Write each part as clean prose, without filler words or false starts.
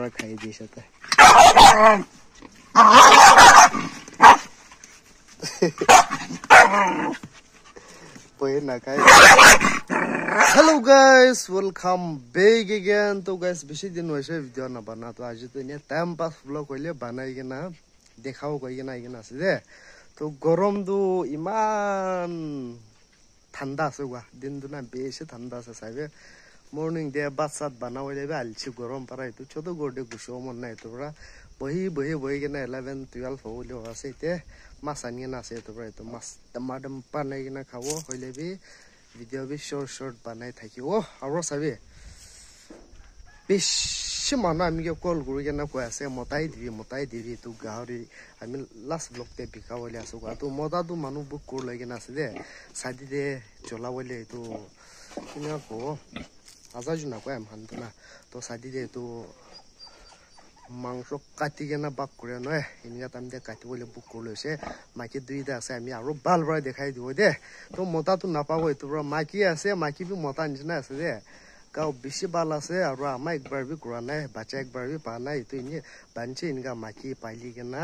পৰা খাই দিছে তে পয়ে না খাই Hello guys, welcome back again. तो guys बेसी दिन হৈছে ভিডিও না বনা তো আজি তো এনে টাইম পাস ব্লগ কইলে বানাই কেনা দেখাও কই কেনা আইকেনা আছে দে তো গরম দু ইমান ঠান্ডা আছে গা দিন দুনা বেশি ঠান্ডা আছে সাইবে মর্নিং দে বাসাত বানাও যাবে আলছি গরম পারা তো ছোট গড়ে গুছো মন নাই তোরা বহি কেনা 11 12 হইলো আছে তে মাছ আনিয়ে না আছে তোরা তো মাছ টমাটম পানাই কেনা খাবো হইলেবি ভিডিও বি শর্ট বানাই থাকিব আৰু চাবি বেছি মানুহ আমি কল কৰি কেনে কৈ আছে মতাই দিবি তো গাহৰি আমি লাষ্ট ব্লগতে বিকাবলৈ আছো তো মতাটো মানুহ বুক কৰি লৈ কেনে আছে দে চাদি দে জ্বলাবলৈ এইটো কিনা কো আজাজু নকয় আমহানটো না তো চাদি দে এইটো মাংস কাটি কেনে বাক কৰে নহয় এনেকা টাইমতে কাটিবলৈ বুক কৰি লৈছে মাইকী দুইটা আছে আমি আৰু ভাল ভাল দেখাই দিব দে তো মতাটো নাপাব এইটো পৰা মাইকী আছে মাইকী বি মতা নিচিনা আছে দে গাঁও বেছি ভাল আছে আৰু আমাৰ একবাৰ বি কৰা নাই বাচ্চা একবাৰ বি পা নাই এইটো এনে বাঞ্চি এনেকা মাইকী পাইলি কেনা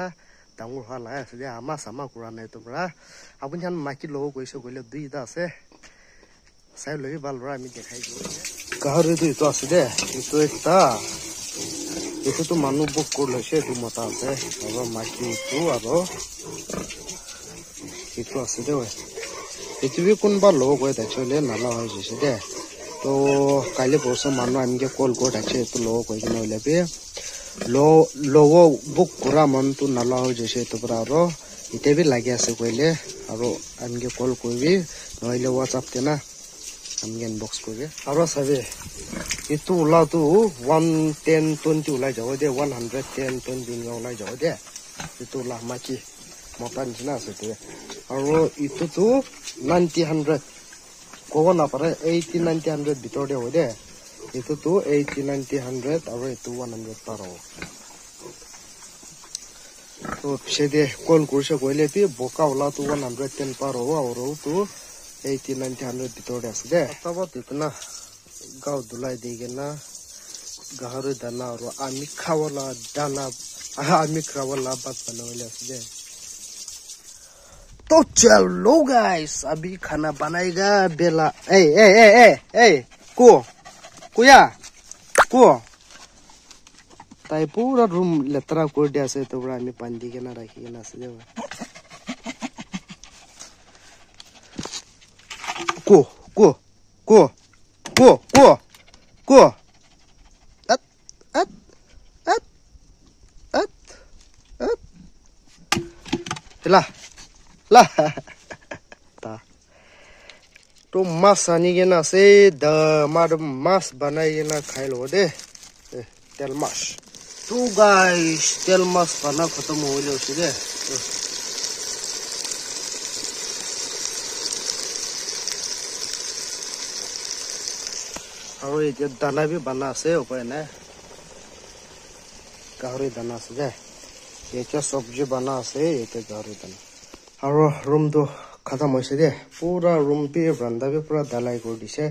ডাঙৰ হোৱা নাই আছে দে আমাৰ চামা কৰা নাই এইটো পৰা আপুনি মাইকী ল'ব কৈছে গ'লে দুইটা আছে চাই লৈ ভাল ভাল আমি দেখাই দিব গাহৰিটো এইটো আছে দে এইটো একটা এইটো মানুহ বুক কৰি লৈছে এইটো মতা আছে আৰু মাইকীটো আৰু এইটো আছে দে এইটো বি কোনোবা ল'ব গৈ একচুৱেলি নালা হৈ গৈছে দে তো কাইলৈ পৰহি মানুহ আমি কল কৰি থাকছে এইটো ল'ব কৈ কিনে ওলাবি ল'ব বুক কৰা মনটো নালা হৈ গৈছে এইটো পৰা আৰু এতিয়া বি লাগি আছে কৈলে আৰু আমি কল কৰিবি নহ'লে হোৱাটছআপতে না আমি ইনবক্স কৰিবি আৰু চাবি itu ulah tu 110-20 ulai jauh deh 110-20 ulai jauh deh itu ulah maki motan cina situ aru itu tu 90-100 kau na pare 80-90-100 bitor deh itu tu 80-90-100 aru itu 100 paro tu sede call kursa koile pi boka ulah tu 110 paro aru tu 80-90-100 bitor deh sede tabot itu na गाव दुलाई देगे ना गाहरे दाना और आमी खावला दाना आमी खावला बात बनावले असले तो चलो गाइस अभी खाना बनाएगा बेला ए को ताई पूरा रूम लेतरा कर दिया से तो बड़ा आमी पानी के ना रखी के ना से को ला ता तो मास आनी के ना से द मास बनाई के ना खाई लो दे तेल मास तो गाइस तेल मास बना खत्म हो गया उसे दे আৰু এতিয়া দানা বি বানা আছে উপায় নাই গাহৰি দানা আছে যে এতিয়া সবজি বানা আছে এতিয়া গাহৰি দানা আৰু ৰুমটো খতম হৈছে দে পুৰা ৰুম পি বান্দা বি পুৰা দালাই কৰি দিছে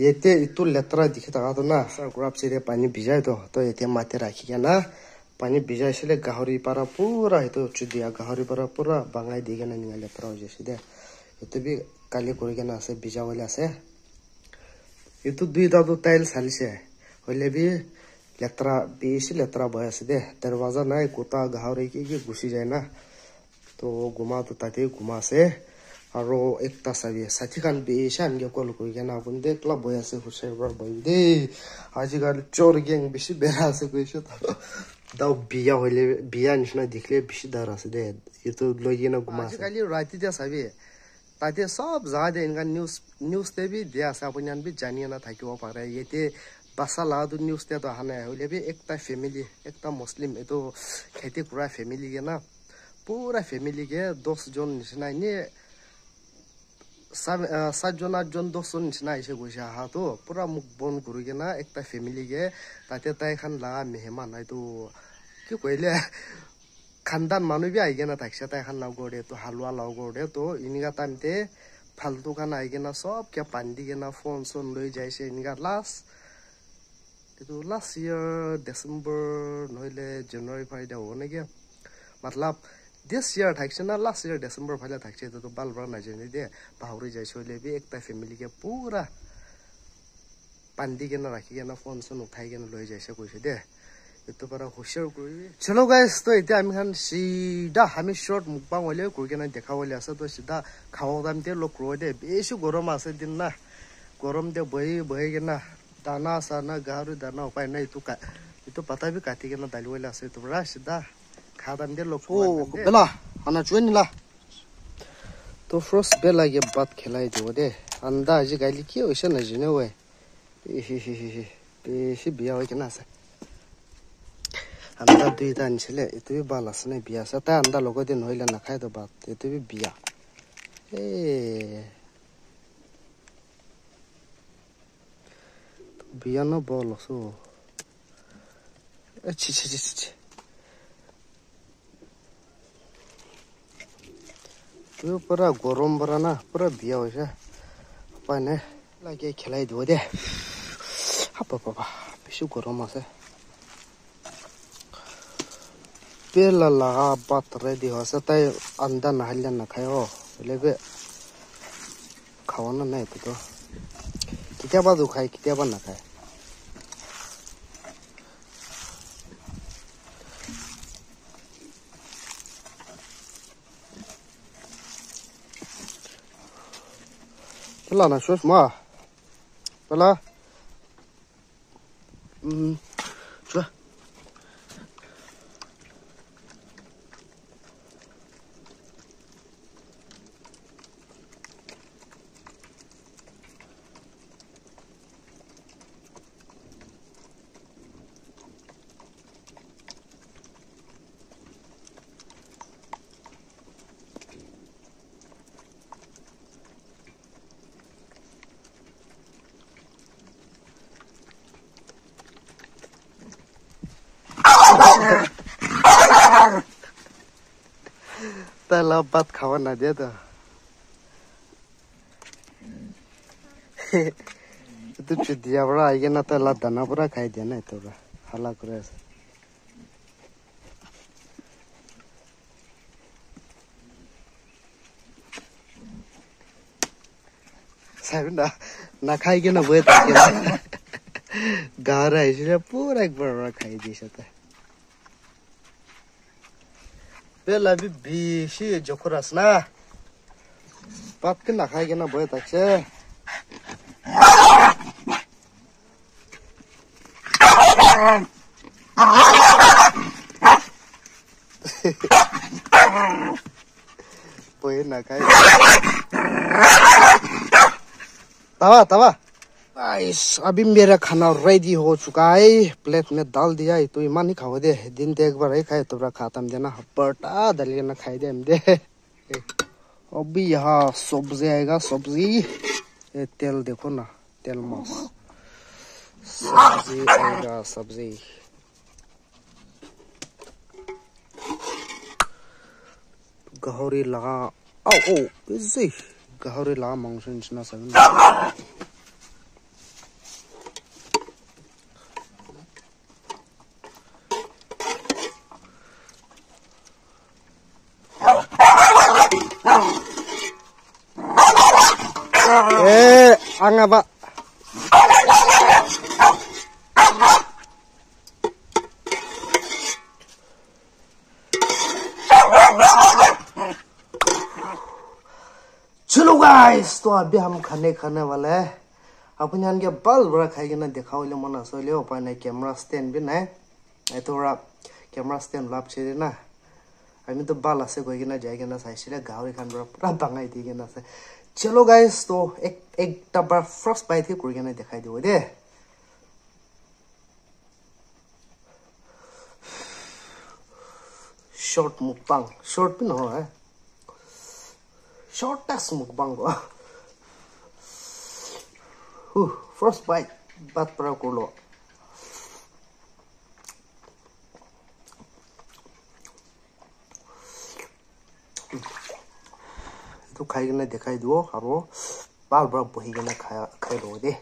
এতিয়া ইটো লেতৰা দেখি থাকাটো না গ্ৰাফ চিৰে পানী ভিজাই তো এতিয়া মাতে ৰাখি কেনা পানী ভিজাইছিলে গাহৰি পৰা পুৰা সেইটো উঠি দিয়া গাহৰি পৰা পুৰা বাঙাই দি কেনে নিয়া লেতৰা হৈ গৈছে দে এইটো বি কালি কৰি কেনে আছে ভিজাবলৈ আছে itu duita tu tiles halise hoile bi letra beshi letra boy ase de darwaza nai kota gauri ki gusi jay na to guma to tate guma ase aro ekta sabi sathi kan beshi amge kol koi gena bunde club boy ase husai bar boy de ajigal chor gang beshi bera ase koisho da biya hoile biya nishna dikhle beshi dar ase de itu logina guma ase kali rati de sabi ताते सब जादे इनका news ते भी दिया सा अपन भी जानिए ना था कि वो पारे ये ते बसा लादु न्यूज़ ते तो हने होले भी एकता फैमिली एकता मुस्लिम ये तो खेती पूरा फैमिली के ना पूरा फैमिली के 10 जन निशना ने 7 जन 8 जन 10 जन निशना ऐसे कुछ हा तो पूरा मुख बंद करू के ना एकता फैमिली के ताते ताई खान ला मेहमान है तो क्यों कहले खानदान मानु भी आएगा ना ताकि ताई खान लाओ गोड़े तो हलवा लाओ गोड़े तो इनका टाइम ते फालतू खाना आएगा ना सब क्या पानी के ना फोन सोन ले जाए से इनका last itu last year December noile January faida hone ge matlab this year thakse na last year December faida thakse to bal bra na jeni de bahuri jaise le bi ekta family ke pura pandi ke na rakhi ke na phone son uthai ke na loi jaise koise de itu para hoshar kori chalo guys to ite ami khan sida hami short mukbang hole kori ke na dekha hole ase to sida khawa dam te lok ro de beshi gorom ase din na gorom de bhai ke na dana sana garu dana upai na itu pata bhi kati ke na dali hole ase to ra sida khadam de lok oh bela ana chueni la to first bela ge bat khelai do de anda ji gaili ki hoise na jine we beshi biya hoike na ase anda dui dan chile itu bi balas ne biya sa ta anda logo din hoile na khai do bat itu bi biya biya no bolo so chi tu pura gorom bara na pura biya hoise pa ne lage khelai do de hapa beshi gorom ase pela la bat ready ho sa tai anda na halya na khayo lebe khawana na to kitia ba du khai kitia ba na khai pela na shos ma pela chua tala bat khawa na de to itu chudia bra aige na tala dana pura khai de na to hala kore sabna na khai ke na boe ta ke gara isle pura ek bar khai di sata pela bi bishi jokuras na pat ke na khai ke na boe ta che boe na khai Tawa guys अभी मेरा खाना ready हो चुका है plate में डाल दिया है तो ईमान ही खाओ दे दिन ते एक बार ही खाए तो खत्म देना बटा दलिया ना खाई दे हम दे अभी यहाँ सब्जी आएगा सब्जी ये तेल देखो ना तेल मस सब्जी आएगा सब्जी गहरी लगा ओ इजी gahore la mangso nchna saben anga ba चलो गाइस तो अभी हम खाने वाले हैं अपन यहाँ के बाल बड़ा खाएंगे ना दिखाओ ले मना सो ले ऊपर ना कैमरा स्टैंड भी ना है तो रहा कैमरा स्टैंड लाभ चाहिए ना अभी तो बाल ऐसे कोई ना जाएगा ना साइड से गाँव खान बड़ा पूरा बंगाई देगा ना से चलो गाइस तो एक टब्बर फर्स्ट बाइट के कुछ ना दिखाई दो दे शॉर्ट मुक्बांग शॉर्ट भी ना हो है shortest mukbang ko first bite bat para kulo itu khai na dekhai do aro bal bra bohi na khai lo de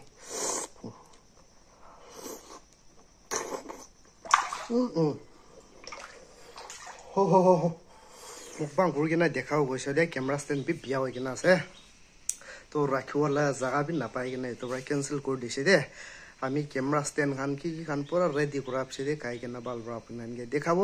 মুখবাং কৰি কিনে দেখাও গৈছে দে কেমেৰা ষ্টেণ্ড বি বিয়া হৈ কিনে আছে তো ৰাখিবলা জাগা বি নাপাই কিনে এইটো পৰা কেনচেল কৰি দিছে দে আমি কেমেৰা ষ্টেণ্ড খান কি খান পুৰা ৰেডি কৰা পিছে দে কাই কিনে বাল পৰা আপোনাক দেখাব